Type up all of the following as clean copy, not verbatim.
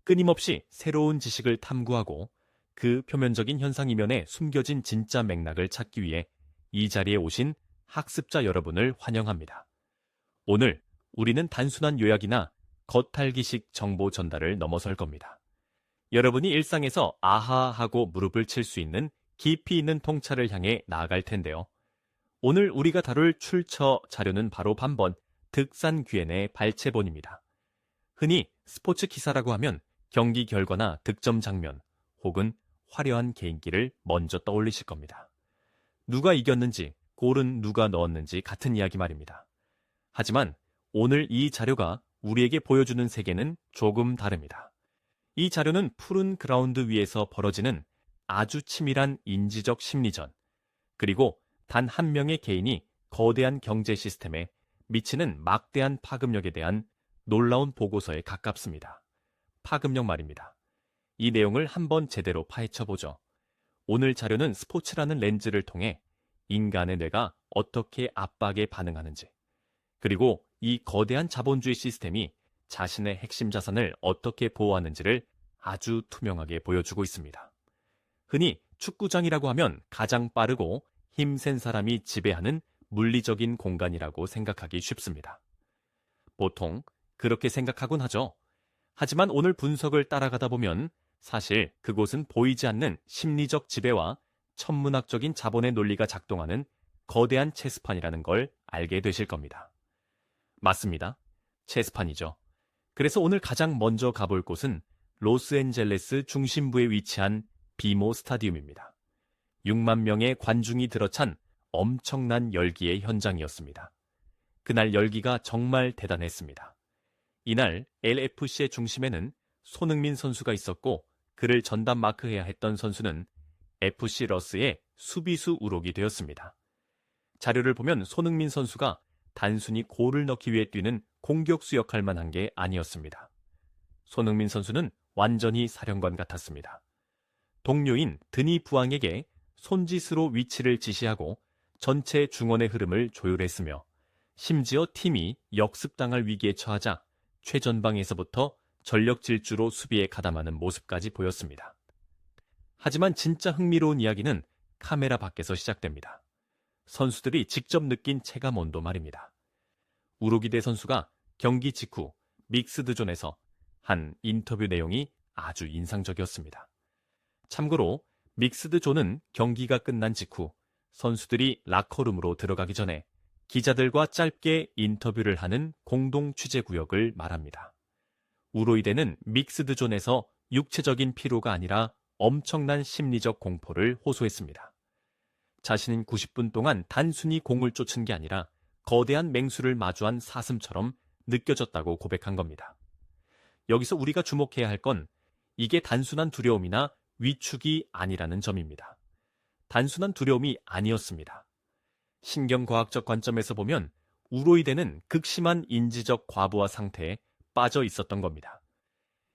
끊임없이 새로운 지식을 탐구하고 그 표면적인 현상 이면에 숨겨진 진짜 맥락을 찾기 위해 이 자리에 오신 학습자 여러분을 환영합니다. 오늘 우리는 단순한 요약이나 겉핥기식 정보 전달을 넘어설 겁니다. 여러분이 일상에서 아하하고 무릎을 칠 수 있는 깊이 있는 통찰을 향해 나아갈 텐데요. 오늘 우리가 다룰 출처 자료는 바로 반번 득산 귀엔의 발췌본입니다. 흔히 스포츠 기사라고 하면 경기 결과나 득점 장면 혹은 화려한 개인기를 먼저 떠올리실 겁니다. 누가 이겼는지, 골은 누가 넣었는지 같은 이야기 말입니다. 하지만 오늘 이 자료가 우리에게 보여주는 세계는 조금 다릅니다. 이 자료는 푸른 그라운드 위에서 벌어지는 아주 치밀한 인지적 심리전, 그리고 단 한 명의 개인이 거대한 경제 시스템에 미치는 막대한 파급력에 대한 놀라운 보고서에 가깝습니다. 파급력 말입니다. 이 내용을 한번 제대로 파헤쳐보죠. 오늘 자료는 스포츠라는 렌즈를 통해 인간의 뇌가 어떻게 압박에 반응하는지, 그리고 이 거대한 자본주의 시스템이 자신의 핵심 자산을 어떻게 보호하는지를 아주 투명하게 보여주고 있습니다. 흔히 축구장이라고 하면 가장 빠르고 힘센 사람이 지배하는 물리적인 공간이라고 생각하기 쉽습니다. 보통 그렇게 생각하곤 하죠. 하지만 오늘 분석을 따라가다 보면 사실 그곳은 보이지 않는 심리적 지배와 천문학적인 자본의 논리가 작동하는 거대한 체스판이라는 걸 알게 되실 겁니다. 맞습니다. 체스판이죠. 그래서 오늘 가장 먼저 가볼 곳은 로스앤젤레스 중심부에 위치한 비모 스타디움입니다. 6만 명의 관중이 들어찬 엄청난 열기의 현장이었습니다. 그날 열기가 정말 대단했습니다. 이날 LFC의 중심에는 손흥민 선수가 있었고 그를 전담 마크해야 했던 선수는 FC 러스의 수비수 우록이 되었습니다. 자료를 보면 손흥민 선수가 단순히 골을 넣기 위해 뛰는 공격수 역할만 한 게 아니었습니다. 손흥민 선수는 완전히 사령관 같았습니다. 동료인 드니 부앙에게 손짓으로 위치를 지시하고 전체 중원의 흐름을 조율했으며 심지어 팀이 역습당할 위기에 처하자 최전방에서부터 전력 질주로 수비에 가담하는 모습까지 보였습니다. 하지만 진짜 흥미로운 이야기는 카메라 밖에서 시작됩니다. 선수들이 직접 느낀 체감 온도 말입니다. 우루기대 선수가 경기 직후 믹스드존에서 한 인터뷰 내용이 아주 인상적이었습니다. 참고로 믹스드존은 경기가 끝난 직후 선수들이 라커룸으로 들어가기 전에 기자들과 짧게 인터뷰를 하는 공동 취재 구역을 말합니다. 우루이대는 믹스드존에서 육체적인 피로가 아니라 엄청난 심리적 공포를 호소했습니다. 자신은 90분 동안 단순히 공을 쫓은 게 아니라 거대한 맹수를 마주한 사슴처럼 느껴졌다고 고백한 겁니다. 여기서 우리가 주목해야 할 건 이게 단순한 두려움이나 위축이 아니라는 점입니다. 단순한 두려움이 아니었습니다. 신경과학적 관점에서 보면 우로이대는 극심한 인지적 과부하 상태에 빠져 있었던 겁니다.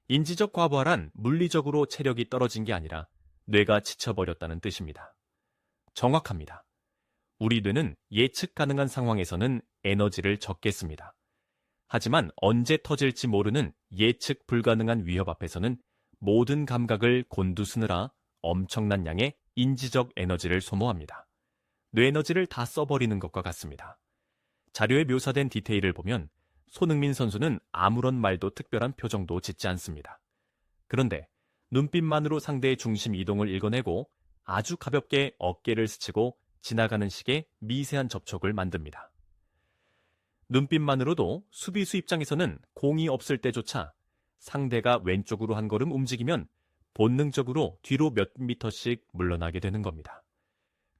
인지적 과부하란 물리적으로 체력이 떨어진 게 아니라 뇌가 지쳐버렸다는 뜻입니다. 정확합니다. 우리 뇌는 예측 가능한 상황에서는 에너지를 적게 씁니다. 하지만 언제 터질지 모르는 예측 불가능한 위협 앞에서는 모든 감각을 곤두쓰느라 엄청난 양의 인지적 에너지를 소모합니다. 뇌 에너지를 다 써버리는 것과 같습니다. 자료에 묘사된 디테일을 보면 손흥민 선수는 아무런 말도 특별한 표정도 짓지 않습니다. 그런데 눈빛만으로 상대의 중심 이동을 읽어내고 아주 가볍게 어깨를 스치고 지나가는 식의 미세한 접촉을 만듭니다. 눈빛만으로도 수비수 입장에서는 공이 없을 때조차 상대가 왼쪽으로 한 걸음 움직이면 본능적으로 뒤로 몇 미터씩 물러나게 되는 겁니다.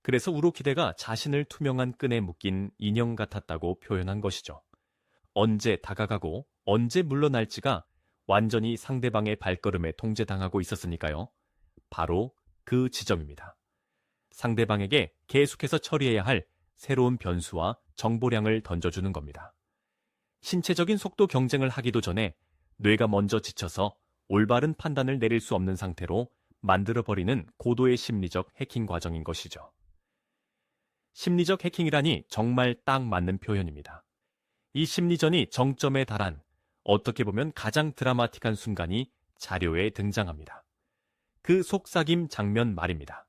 그래서 우루기대가 자신을 투명한 끈에 묶인 인형 같았다고 표현한 것이죠. 언제 다가가고 언제 물러날지가 완전히 상대방의 발걸음에 통제당하고 있었으니까요. 바로 그 지점입니다. 상대방에게 계속해서 처리해야 할 새로운 변수와 정보량을 던져주는 겁니다. 신체적인 속도 경쟁을 하기도 전에 뇌가 먼저 지쳐서 올바른 판단을 내릴 수 없는 상태로 만들어버리는 고도의 심리적 해킹 과정인 것이죠. 심리적 해킹이라니 정말 딱 맞는 표현입니다. 이 심리전이 정점에 달한 어떻게 보면 가장 드라마틱한 순간이 자료에 등장합니다. 그 속삭임 장면 말입니다.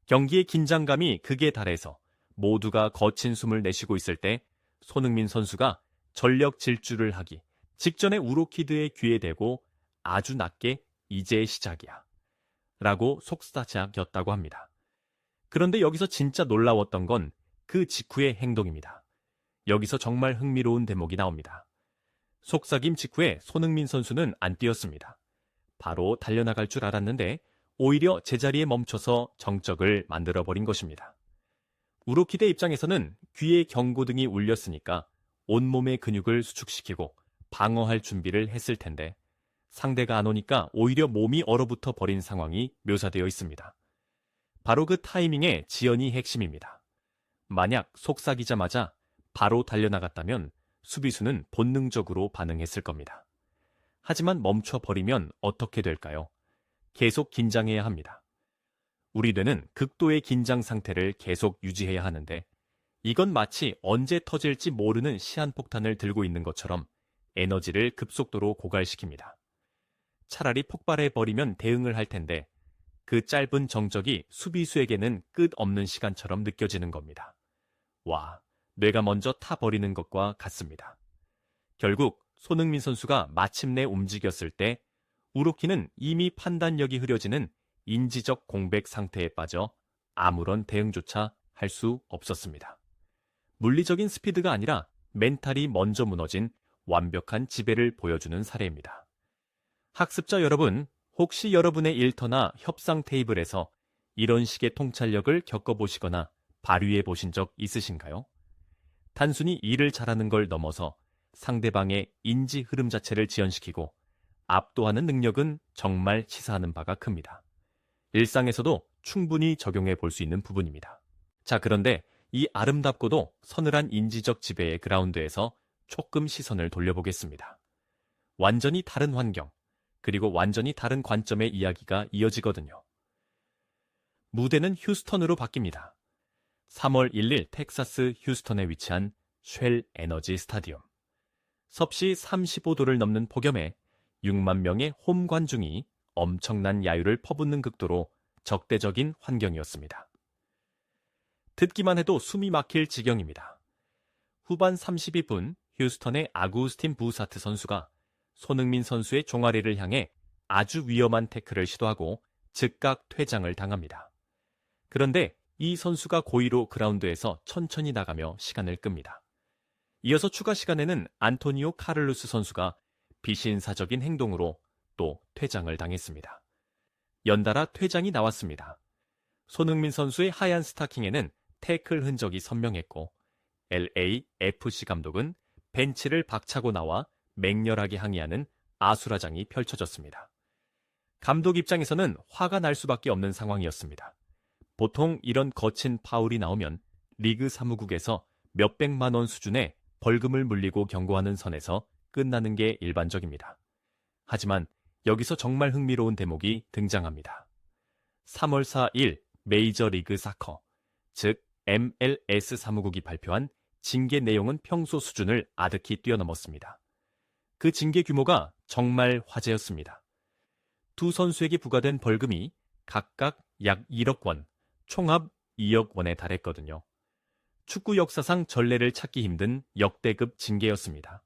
경기의 긴장감이 극에 달해서 모두가 거친 숨을 내쉬고 있을 때 손흥민 선수가 전력 질주를 하기 직전에 우로키드의 귀에 대고 아주 낮게 이제 시작이야 라고 속사작였다고 합니다. 그런데 여기서 진짜 놀라웠던 건 그 직후의 행동입니다. 여기서 정말 흥미로운 대목이 나옵니다. 속삭임 직후에 손흥민 선수는 안 뛰었습니다. 바로 달려나갈 줄 알았는데 오히려 제자리에 멈춰서 정적을 만들어버린 것입니다. 우로키드 입장에서는 귀에 경고등이 울렸으니까 온몸의 근육을 수축시키고 방어할 준비를 했을 텐데 상대가 안 오니까 오히려 몸이 얼어붙어 버린 상황이 묘사되어 있습니다. 바로 그 타이밍의 지연이 핵심입니다. 만약 속삭이자마자 바로 달려나갔다면 수비수는 본능적으로 반응했을 겁니다. 하지만 멈춰버리면 어떻게 될까요? 계속 긴장해야 합니다. 우리 뇌는 극도의 긴장 상태를 계속 유지해야 하는데 이건 마치 언제 터질지 모르는 시한폭탄을 들고 있는 것처럼 에너지를 급속도로 고갈시킵니다. 차라리 폭발해버리면 대응을 할 텐데 그 짧은 정적이 수비수에게는 끝없는 시간처럼 느껴지는 겁니다. 와, 뇌가 먼저 타버리는 것과 같습니다. 결국 손흥민 선수가 마침내 움직였을 때 우로키는 이미 판단력이 흐려지는 인지적 공백 상태에 빠져 아무런 대응조차 할 수 없었습니다. 물리적인 스피드가 아니라 멘탈이 먼저 무너진 완벽한 지배를 보여주는 사례입니다. 학습자 여러분, 혹시 여러분의 일터나 협상 테이블에서 이런 식의 통찰력을 겪어보시거나 발휘해 보신 적 있으신가요? 단순히 일을 잘하는 걸 넘어서 상대방의 인지 흐름 자체를 지연시키고 압도하는 능력은 정말 시사하는 바가 큽니다. 일상에서도 충분히 적용해 볼 수 있는 부분입니다. 자, 그런데 이 아름답고도 서늘한 인지적 지배의 그라운드에서 조금 시선을 돌려보겠습니다. 완전히 다른 환경, 그리고 완전히 다른 관점의 이야기가 이어지거든요. 무대는 휴스턴으로 바뀝니다. 3월 1일 텍사스 휴스턴에 위치한 쉘 에너지 스타디움. 섭씨 35도를 넘는 폭염에 6만 명의 홈 관중이 엄청난 야유를 퍼붓는 극도로 적대적인 환경이었습니다. 듣기만 해도 숨이 막힐 지경입니다. 후반 32분 휴스턴의 아구스틴 부사트 선수가 손흥민 선수의 종아리를 향해 아주 위험한 태클을 시도하고 즉각 퇴장을 당합니다. 그런데 이 선수가 고의로 그라운드에서 천천히 나가며 시간을 끕니다. 이어서 추가 시간에는 안토니오 카를루스 선수가 비신사적인 행동으로 또 퇴장을 당했습니다. 연달아 퇴장이 나왔습니다. 손흥민 선수의 하얀 스타킹에는 태클 흔적이 선명했고 LAFC 감독은 벤치를 박차고 나와 맹렬하게 항의하는 아수라장이 펼쳐졌습니다. 감독 입장에서는 화가 날 수밖에 없는 상황이었습니다. 보통 이런 거친 파울이 나오면 리그 사무국에서 몇백만 원 수준의 벌금을 물리고 경고하는 선에서 끝나는 게 일반적입니다. 하지만 여기서 정말 흥미로운 대목이 등장합니다. 3월 4일 메이저리그 사커, 즉 MLS 사무국이 발표한 징계 내용은 평소 수준을 아득히 뛰어넘었습니다. 그 징계 규모가 정말 화제였습니다. 두 선수에게 부과된 벌금이 각각 약 1억 원, 총합 2억 원에 달했거든요. 축구 역사상 전례를 찾기 힘든 역대급 징계였습니다.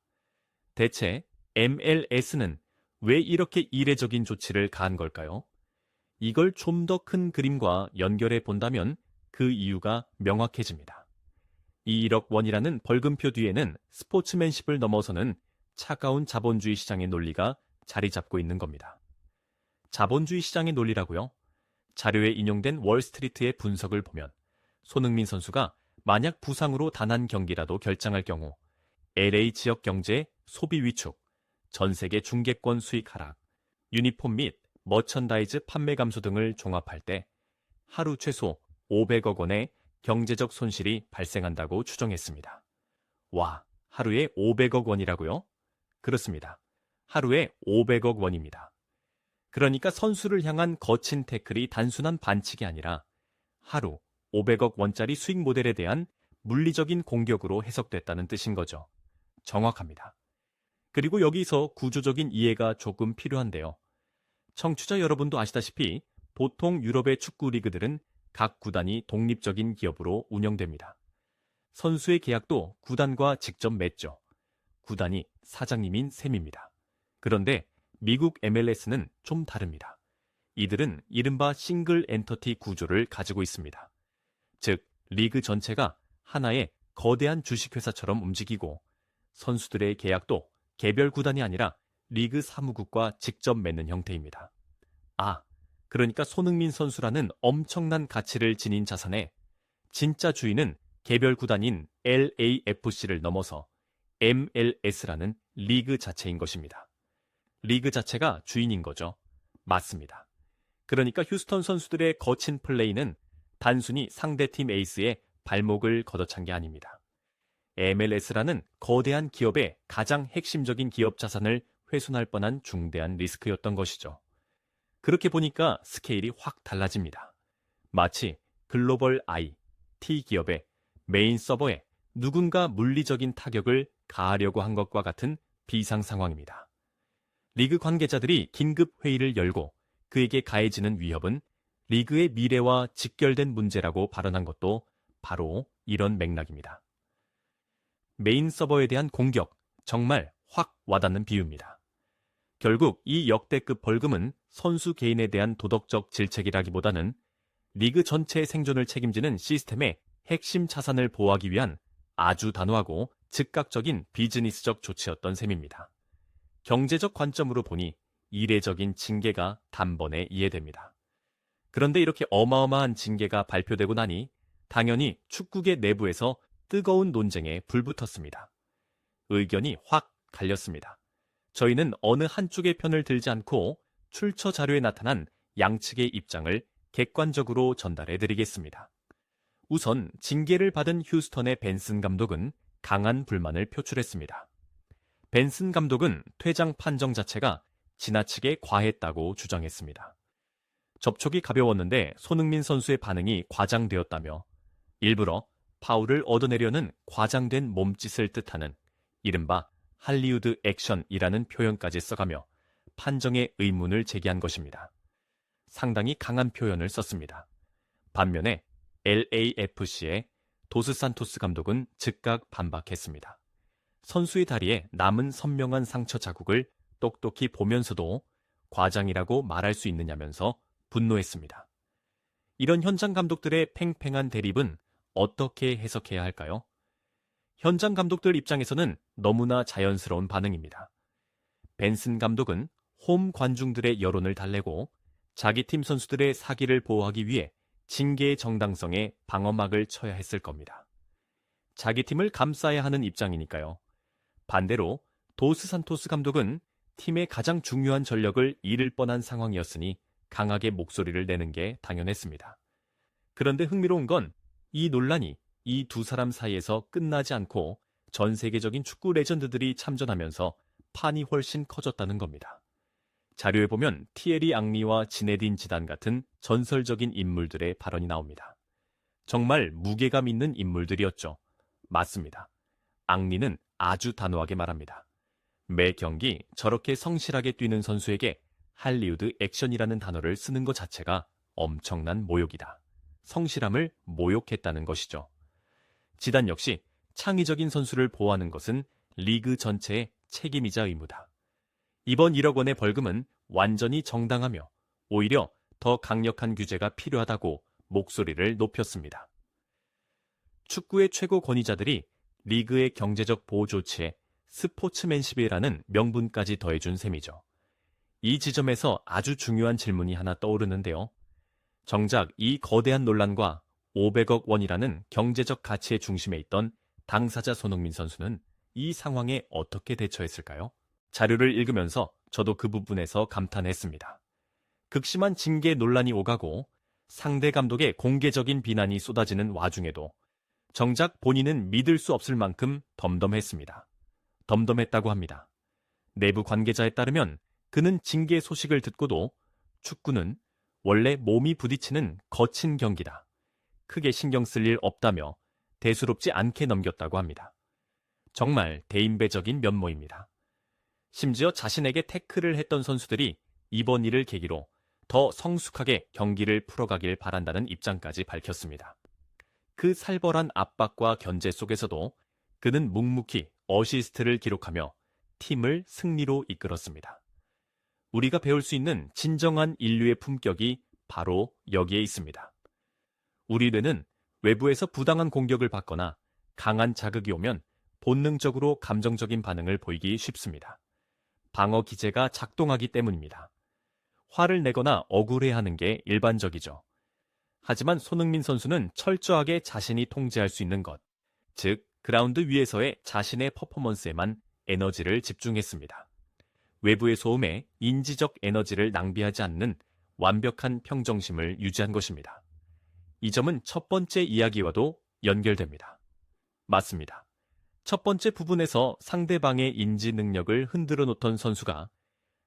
대체 MLS는 왜 이렇게 이례적인 조치를 가한 걸까요? 이걸 좀 더 큰 그림과 연결해 본다면 그 이유가 명확해집니다. 이 1억 원이라는 벌금표 뒤에는 스포츠맨십을 넘어서는 차가운 자본주의 시장의 논리가 자리 잡고 있는 겁니다. 자본주의 시장의 논리라고요? 자료에 인용된 월스트리트의 분석을 보면 손흥민 선수가 만약 부상으로 단 한 경기라도 결장할 경우 LA 지역 경제 소비 위축, 전 세계 중계권 수익 하락, 유니폼 및 머천다이즈 판매 감소 등을 종합할 때 하루 최소 500억 원의 경제적 손실이 발생한다고 추정했습니다. 와, 하루에 500억 원이라고요? 그렇습니다. 하루에 500억 원입니다. 그러니까 선수를 향한 거친 태클이 단순한 반칙이 아니라 하루 500억 원짜리 수익 모델에 대한 물리적인 공격으로 해석됐다는 뜻인 거죠. 정확합니다. 그리고 여기서 구조적인 이해가 조금 필요한데요. 청취자 여러분도 아시다시피 보통 유럽의 축구 리그들은 각 구단이 독립적인 기업으로 운영됩니다. 선수의 계약도 구단과 직접 맺죠. 구단이 사장님인 셈입니다. 그런데 미국 MLS는 좀 다릅니다. 이들은 이른바 싱글 엔터티 구조를 가지고 있습니다. 즉, 리그 전체가 하나의 거대한 주식회사처럼 움직이고 선수들의 계약도 개별 구단이 아니라 리그 사무국과 직접 맺는 형태입니다. 그러니까 손흥민 선수라는 엄청난 가치를 지닌 자산에 진짜 주인은 개별 구단인 LAFC를 넘어서 MLS라는 리그 자체인 것입니다. 리그 자체가 주인인 거죠. 맞습니다. 그러니까 휴스턴 선수들의 거친 플레이는 단순히 상대팀 에이스의 발목을 걷어찬 게 아닙니다. MLS라는 거대한 기업의 가장 핵심적인 기업 자산을 훼손할 뻔한 중대한 리스크였던 것이죠. 그렇게 보니까 스케일이 확 달라집니다. 마치 글로벌 IT 기업의 메인 서버에 누군가 물리적인 타격을 가하려고 한 것과 같은 비상 상황입니다. 리그 관계자들이 긴급 회의를 열고 그에게 가해지는 위협은 리그의 미래와 직결된 문제라고 발언한 것도 바로 이런 맥락입니다. 메인 서버에 대한 공격, 정말 확 와닿는 비유입니다. 결국 이 역대급 벌금은 선수 개인에 대한 도덕적 질책이라기보다는 리그 전체의 생존을 책임지는 시스템의 핵심 자산을 보호하기 위한 아주 단호하고 즉각적인 비즈니스적 조치였던 셈입니다. 경제적 관점으로 보니 이례적인 징계가 단번에 이해됩니다. 그런데 이렇게 어마어마한 징계가 발표되고 나니 당연히 축구계 내부에서 뜨거운 논쟁에 불붙었습니다. 의견이 확 갈렸습니다. 저희는 어느 한쪽의 편을 들지 않고 출처 자료에 나타난 양측의 입장을 객관적으로 전달해 드리겠습니다. 우선 징계를 받은 휴스턴의 벤슨 감독은 강한 불만을 표출했습니다. 벤슨 감독은 퇴장 판정 자체가 지나치게 과했다고 주장했습니다. 접촉이 가벼웠는데 손흥민 선수의 반응이 과장되었다며 일부러 파울을 얻어내려는 과장된 몸짓을 뜻하는 이른바 할리우드 액션이라는 표현까지 써가며 판정의 의문을 제기한 것입니다. 상당히 강한 표현을 썼습니다. 반면에 LAFC의 도스 산토스 감독은 즉각 반박했습니다. 선수의 다리에 남은 선명한 상처 자국을 똑똑히 보면서도 과장이라고 말할 수 있느냐면서 분노했습니다. 이런 현장 감독들의 팽팽한 대립은 어떻게 해석해야 할까요? 현장 감독들 입장에서는 너무나 자연스러운 반응입니다. 벤슨 감독은 홈 관중들의 여론을 달래고 자기 팀 선수들의 사기를 보호하기 위해 징계의 정당성에 방어막을 쳐야 했을 겁니다. 자기 팀을 감싸야 하는 입장이니까요. 반대로 도스 산토스 감독은 팀의 가장 중요한 전력을 잃을 뻔한 상황이었으니 강하게 목소리를 내는 게 당연했습니다. 그런데 흥미로운 건 이 논란이 이 두 사람 사이에서 끝나지 않고 전 세계적인 축구 레전드들이 참전하면서 판이 훨씬 커졌다는 겁니다. 자료에 보면 티에리 앙리와 지네딘 지단 같은 전설적인 인물들의 발언이 나옵니다. 정말 무게감 있는 인물들이었죠. 맞습니다. 앙리는 아주 단호하게 말합니다. 매 경기 저렇게 성실하게 뛰는 선수에게 할리우드 액션이라는 단어를 쓰는 것 자체가 엄청난 모욕이다. 성실함을 모욕했다는 것이죠. 지단 역시 창의적인 선수를 보호하는 것은 리그 전체의 책임이자 의무다. 이번 1억 원의 벌금은 완전히 정당하며 오히려 더 강력한 규제가 필요하다고 목소리를 높였습니다. 축구의 최고 권위자들이 리그의 경제적 보호 조치에 스포츠맨십이라는 명분까지 더해준 셈이죠. 이 지점에서 아주 중요한 질문이 하나 떠오르는데요. 정작 이 거대한 논란과 500억 원이라는 경제적 가치의 중심에 있던 당사자 손흥민 선수는 이 상황에 어떻게 대처했을까요? 자료를 읽으면서 저도 그 부분에서 감탄했습니다. 극심한 징계 논란이 오가고 상대 감독의 공개적인 비난이 쏟아지는 와중에도 정작 본인은 믿을 수 없을 만큼 덤덤했습니다. 덤덤했다고 합니다. 내부 관계자에 따르면 그는 징계 소식을 듣고도 축구는 원래 몸이 부딪히는 거친 경기다. 크게 신경 쓸 일 없다며 대수롭지 않게 넘겼다고 합니다. 정말 대인배적인 면모입니다. 심지어 자신에게 태클을 했던 선수들이 이번 일을 계기로 더 성숙하게 경기를 풀어가길 바란다는 입장까지 밝혔습니다. 그 살벌한 압박과 견제 속에서도 그는 묵묵히 어시스트를 기록하며 팀을 승리로 이끌었습니다. 우리가 배울 수 있는 진정한 인류의 품격이 바로 여기에 있습니다. 우리 뇌는 외부에서 부당한 공격을 받거나 강한 자극이 오면 본능적으로 감정적인 반응을 보이기 쉽습니다. 방어 기제가 작동하기 때문입니다. 화를 내거나 억울해하는 게 일반적이죠. 하지만 손흥민 선수는 철저하게 자신이 통제할 수 있는 것, 즉 그라운드 위에서의 자신의 퍼포먼스에만 에너지를 집중했습니다. 외부의 소음에 인지적 에너지를 낭비하지 않는 완벽한 평정심을 유지한 것입니다. 이 점은 첫 번째 이야기와도 연결됩니다. 맞습니다. 첫 번째 부분에서 상대방의 인지 능력을 흔들어 놓던 선수가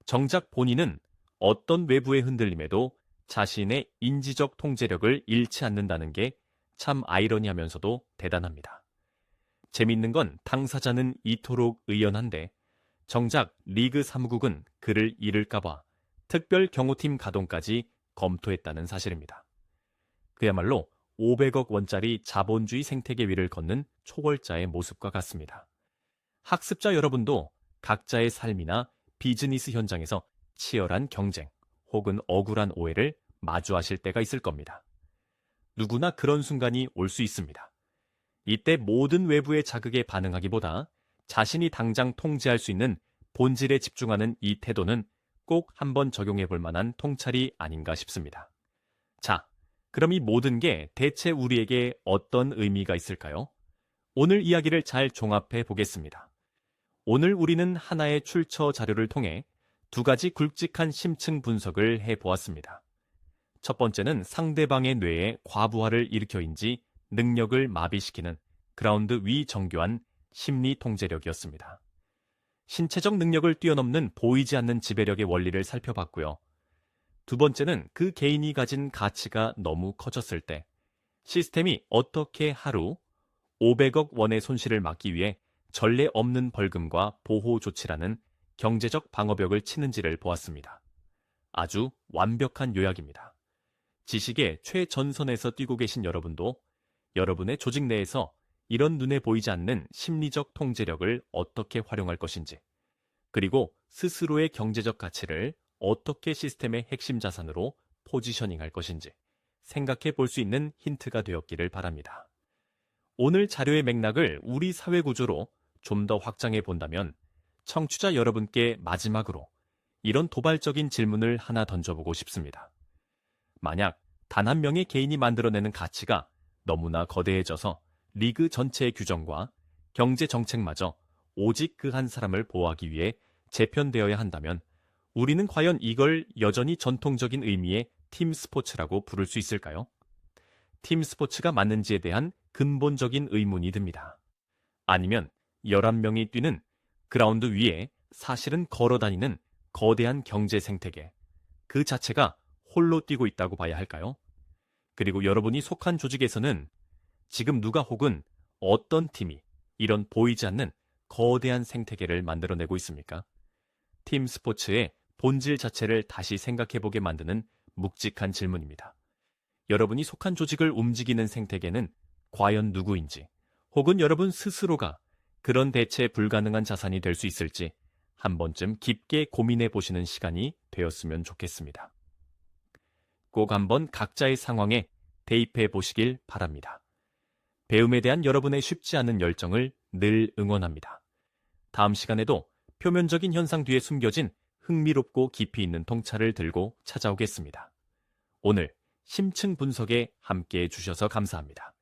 정작 본인은 어떤 외부의 흔들림에도 자신의 인지적 통제력을 잃지 않는다는 게 참 아이러니하면서도 대단합니다. 재밌는 건 당사자는 이토록 의연한데 정작 리그 사무국은 그를 잃을까봐 특별 경호팀 가동까지 검토했다는 사실입니다. 그야말로 500억 원짜리 자본주의 생태계 위를 걷는 초월자의 모습과 같습니다. 학습자 여러분도 각자의 삶이나 비즈니스 현장에서 치열한 경쟁 혹은 억울한 오해를 마주하실 때가 있을 겁니다. 누구나 그런 순간이 올 수 있습니다. 이때 모든 외부의 자극에 반응하기보다 자신이 당장 통제할 수 있는 본질에 집중하는 이 태도는 꼭 한번 적용해 볼 만한 통찰이 아닌가 싶습니다. 자, 그럼 이 모든 게 대체 우리에게 어떤 의미가 있을까요? 오늘 이야기를 잘 종합해 보겠습니다. 오늘 우리는 하나의 출처 자료를 통해 두 가지 굵직한 심층 분석을 해보았습니다. 첫 번째는 상대방의 뇌에 과부하를 일으켜인지 능력을 마비시키는 그라운드 위 정교한 심리 통제력이었습니다. 신체적 능력을 뛰어넘는 보이지 않는 지배력의 원리를 살펴봤고요. 두 번째는 그 개인이 가진 가치가 너무 커졌을 때 시스템이 어떻게 하루 500억 원의 손실을 막기 위해 전례 없는 벌금과 보호 조치라는 경제적 방어벽을 치는지를 보았습니다. 아주 완벽한 요약입니다. 지식의 최전선에서 뛰고 계신 여러분도 여러분의 조직 내에서 이런 눈에 보이지 않는 심리적 통제력을 어떻게 활용할 것인지, 그리고 스스로의 경제적 가치를 어떻게 시스템의 핵심 자산으로 포지셔닝할 것인지 생각해 볼 수 있는 힌트가 되었기를 바랍니다. 오늘 자료의 맥락을 우리 사회 구조로 좀 더 확장해 본다면 청취자 여러분께 마지막으로 이런 도발적인 질문을 하나 던져보고 싶습니다. 만약 단 한 명의 개인이 만들어내는 가치가 너무나 거대해져서 리그 전체의 규정과 경제 정책마저 오직 그 한 사람을 보호하기 위해 재편되어야 한다면 우리는 과연 이걸 여전히 전통적인 의미의 팀 스포츠라고 부를 수 있을까요? 팀 스포츠가 맞는지에 대한 근본적인 의문이 듭니다. 아니면 11명이 뛰는 그라운드 위에 사실은 걸어다니는 거대한 경제 생태계, 그 자체가 홀로 뛰고 있다고 봐야 할까요? 그리고 여러분이 속한 조직에서는 지금 누가 혹은 어떤 팀이 이런 보이지 않는 거대한 생태계를 만들어내고 있습니까? 팀 스포츠의 본질 자체를 다시 생각해보게 만드는 묵직한 질문입니다. 여러분이 속한 조직을 움직이는 생태계는 과연 누구인지, 혹은 여러분 스스로가 그런 대체 불가능한 자산이 될 수 있을지 한 번쯤 깊게 고민해 보시는 시간이 되었으면 좋겠습니다. 꼭 한번 각자의 상황에 대입해 보시길 바랍니다. 배움에 대한 여러분의 쉽지 않은 열정을 늘 응원합니다. 다음 시간에도 표면적인 현상 뒤에 숨겨진 흥미롭고 깊이 있는 통찰을 들고 찾아오겠습니다. 오늘 심층 분석에 함께해 주셔서 감사합니다.